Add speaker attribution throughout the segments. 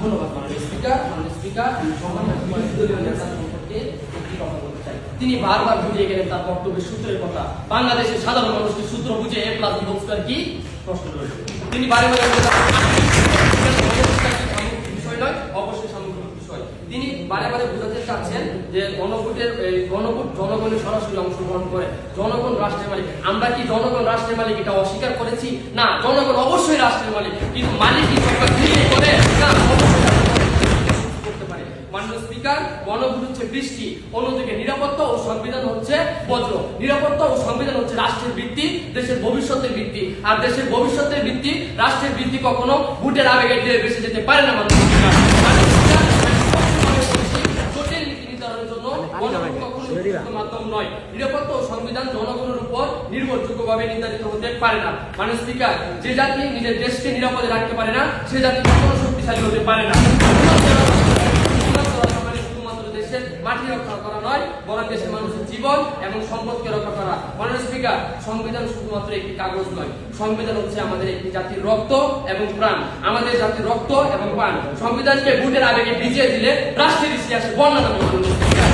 Speaker 1: ধন্যবাদ মাননীয় স্পিকার। মাননীয় স্পিকার, আমি সম্মানীয় নেতা সম্পর্কে একটি কথা বলতে চাই। তিনি বারবার বুঝিয়ে গেলেন তার বক্তব্যের সূত্রের কথা। বাংলাদেশের সাধারণ মানুষকে সূত্র বুঝে এ প্লাস বি হোল স্কয়ার কি প্রশ্ন রয়েছে। তিনি বারে বারে বিষয় নয়, অবশ্যই সামগ্রিক বিষয়। তিনি বারে বারে বোঝাতে চাচ্ছেন যে গণভোট জনগণের সরাসরি অংশগ্রহণ করে, জনগণ রাষ্ট্রের মালিক। আমরা কি জনগণ রাষ্ট্রের মালিক এটা অস্বীকার করেছি? না, জনগণ অবশ্যই রাষ্ট্রের মালিক, কিন্তু মালিক কি সরকার করে না? মাননীয় স্পিকার, গণভোট হচ্ছে বৃষ্টি, অন্যদিকে নিরাপত্তা ও সংবিধান হচ্ছে বজ্র। নিরাপত্তা ও সংবিধান হচ্ছে রাষ্ট্রের ভিত্তি, দেশের ভবিষ্যতের ভিত্তি। আর দেশের ভবিষ্যতের ভিত্তি, রাষ্ট্রের ভিত্তি কখনো ভোটের আবেগে দিয়ে বেঁচে যেতে পারে না। মাননীয় স্পিকার, জটিল নীতি নির্ধারণের জন্য গণভোট কখনো মাধ্যম নয়। নিরাপত্তা ও সংবিধান জনগণের উপর নির্ভরযোগ্যভাবে নির্ধারিত হতে পারে না। মাননীয় স্পিকার, যে জাতি নিজের দেশকে নিরাপদে রাখতে পারে না, সে জাতি কখনো শক্তিশালী হতে পারে না। মাটি রক্ষা করা নয়, বরং দেশের মানুষের জীবন এবং সম্পদকে রক্ষা করা। মাননীয় স্পিকার, সংবিধান শুধুমাত্র একটি কাগজ নয়, সংবিধান হচ্ছে আমাদের একটি জাতির রক্ত এবং প্রাণ। আমাদের জাতির রক্ত এবং প্রাণ সংবিধানকে ভোটের আবেগে ভিজিয়ে দিলে রাষ্ট্রের ইতিহাসে বর্ণনা হবে। মাননীয় স্পিকার,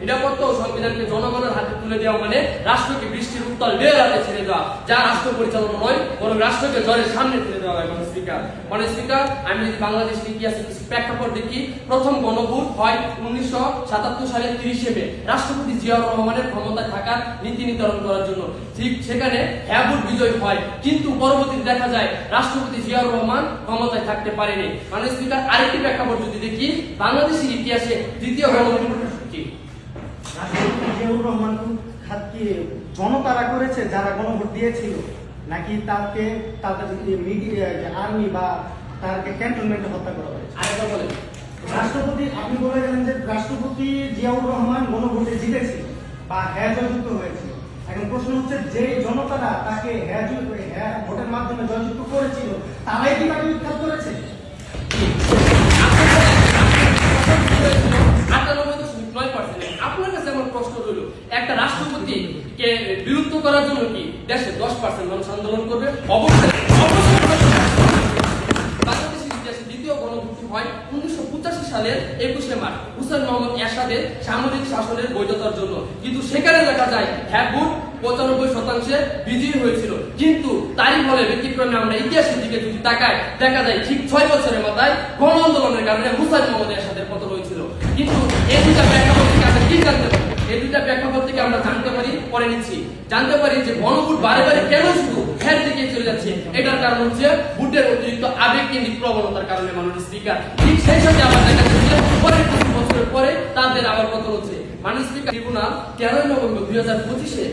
Speaker 1: নিরাপত্তা ও সংবিধানকে জনগণের হাতে তুলে দেওয়া মানে রাষ্ট্রকে বৃষ্টির উত্তাল ঢেউয়ের হাতে ছেড়ে দেওয়া, যা রাষ্ট্র পরিচালনা নয়, বরং রাষ্ট্রকে জ্বরের সামনে তুলে দেওয়া হয়। মাননীয় স্পিকার, আমি যদি বাংলাদেশের ইতিহাসে কিছু প্রেক্ষাপট দেখি, প্রথম গণভোট হয় 1977 সালের 30 মে, রাষ্ট্রপতি জিয়াউর রহমানের ক্ষমতায় থাকার নীতি নির্ধারণ করার জন্য। ঠিক সেখানে হ্যাঁ ভোট বিজয় হয়, কিন্তু পরবর্তীতে দেখা যায় রাষ্ট্রপতি জিয়াউর রহমান ক্ষমতায় থাকতে পারেনি। মাননীয় স্পিকার, আরেকটি প্রেক্ষাপট যদি দেখি, বাংলাদেশের ইতিহাসে দ্বিতীয় গণভোট কি
Speaker 2: রাষ্ট্রপতি জিয়াউর রহমান কি জনতারা করেছে যারা গণভোট দিয়েছিল, নাকি তাদের মিডিয়া আর্মি বা তাকে ক্যান্টনমেন্টে হত্যা করা হয়েছে?
Speaker 1: আরেকবার বলেন।
Speaker 2: রাষ্ট্রপতি, আপনি বলে গেলেন যে রাষ্ট্রপতি জিয়াউর রহমান গণভোটে জিতেছিল বা হ্যাঁ জয়যুক্ত হয়েছিল। এখন প্রশ্ন হচ্ছে, যে জনতারা তাকে হ্যাঁ ভোটের মাধ্যমে জয়যুক্ত করেছিল, তারাই কি তাকে উৎখাত করেছে? আপনার কাছে আমার প্রশ্ন রইল, একটা রাষ্ট্রপতিকে বিলুপ্ত করার জন্য কি দেশে 10% মানুষ আন্দোলন করবে? অবশ্যই। বাংলাদেশের ইতিহাসে দ্বিতীয় গণভোট হয় 1985 সালের 21 মার্চ হুসেন মোহাম্মদ এরশাদের সামরিক শাসনের বৈধতার জন্য, কিন্তু সেখানে দেখা যায় হ্যাঁ ভোট 95% বিজয়ী হয়েছিল। কিন্তু তারই ফলে ব্যতিক্রমে আমরা ইতিহাসের দিকে যদি তাকাই, দেখা যায় ঠিক 6 বছরের মাথায় গণ আন্দোলনের কারণে হুসেন মোহাম্মদ এরশাদের পতন হয়েছিল। কিন্তু এই দুটা প্রেক্ষাপট থেকে আমরা কি জানতে পারি? এই দুটা প্রেক্ষাপট থেকে আমরা জানতে পারি, পরে নিচ্ছি, জানতে পারি যে গণভোট বারে বারে কেন শুধু হ্যাঁ দিকে চলে যাচ্ছে। এটার কারণ হচ্ছে ভোটের অতিরিক্ত আবেগকেন্দ্রিক প্রবণতার কারণে। মাননীয় স্পিকার, ঠিক সেই সাথে আবার দেখা যাচ্ছে পরের কিছু বছরের পরে তাদের আবার পতন হচ্ছে। মাননীয় স্পিকার, ট্রিব্যুনাল 13 নভেম্বর 2025-এ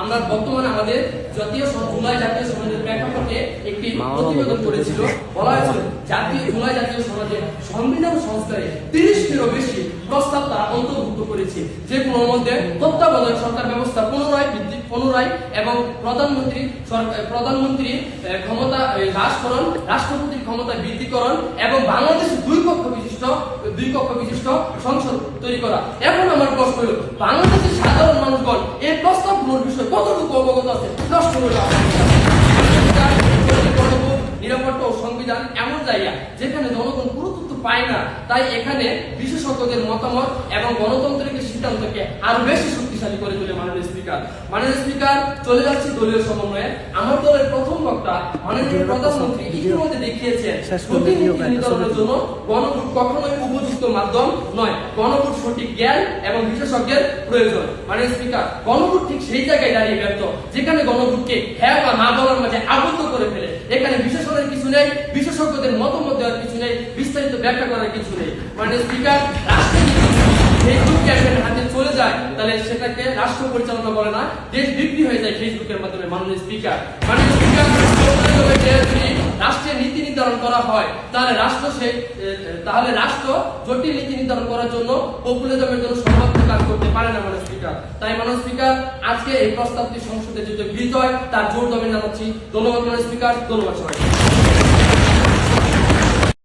Speaker 2: আমরা বর্তমানে আমাদের জুলাই জাতীয় সমাজের প্রেক্ষাপটে একটি প্রতিবেদন করেছিল। বলা হয়েছিল জুলাই জাতীয় সমাজে সংবিধান সংস্কারে 30টিরও বেশি প্রস্তাব তারা অন্তর্ভুক্ত করেছে, যেগুলোর মধ্যে তত্ত্বাবধায়ক সরকার ব্যবস্থা পুনরায় এবং প্রধানমন্ত্রীর ক্ষমতা হ্রাসকরণ, রাষ্ট্রপতির ক্ষমতা বৃদ্ধিকরণ এবং বাংলাদেশের দুই কক্ষ বিশিষ্ট সংসদ তৈরি করা। এখন আমার প্রশ্ন হলো, বাংলাদেশের সাধারণ মানুষগণ এই প্রস্তাবগুলোর বিষয়ে কতটুকু অবগত আছে? প্রশ্ন হলো, নিরাপত্তা ও সংবিধান এমন জায়গা যেখানে জনগণ গুরুত্ব পায় না, তাই এখানে বিশেষজ্ঞদের মতামত এবং গণতান্ত্রিক সিদ্ধান্তকে আরো বেশি শক্তিশালী করে তোলে। মাননীয় স্পিকার, চলে যাচ্ছি দলীয় সমন্বয়ে। আমার দলের প্রথম বক্তা মাননীয় প্রধানমন্ত্রী ইতিমধ্যে দেখিয়েছেন নির্ধারণের জন্য গণভোট কখনোই উপযুক্ত মাধ্যম নয়। গণভোট সঠিক জ্ঞান এবং বিশেষজ্ঞের প্রয়োজন। মাননীয় স্পিকার, গণভোট ঠিক সেই জায়গায় দাঁড়িয়ে ব্যর্থ যেখানে গণভোটকে হ্যাঁ বা না বলার মাঝে আবদ্ধ করে ফেলে। এখানে বিশেষজ্ঞের কিছু নেই, বিশেষজ্ঞদের মতামত দেওয়ার কিছু নেই, বিস্তারিত ব্যাখ্যা করার কিছু নেই। মাননীয় স্পিকার, ফেসবুক ক্যাম্পেইনের হাতে চলে যায়, তাহলে সেটাকে রাষ্ট্র পরিচালনা বলে না, দেশ বিক্রি হয়ে যায় ফেসবুকের মাধ্যমে। মাননীয় স্পিকার, রাষ্ট্রের নীতি নির্ধারণ করা হয়, তাহলে রাষ্ট্র জটিল নীতি নির্ধারণ করার জন্য পপুলিজমের জন্য সর্বোচ্চ কাজ করতে পারে না। মাননীয় স্পিকার, তাই মাননীয় স্পিকার, আজকে এই প্রস্তাবটি সংসদে যেটা বিজয় তার জোর দাবি জানাচ্ছি। ধন্যবাদ মাননীয় স্পিকার, ধন্যবাদ সবাই।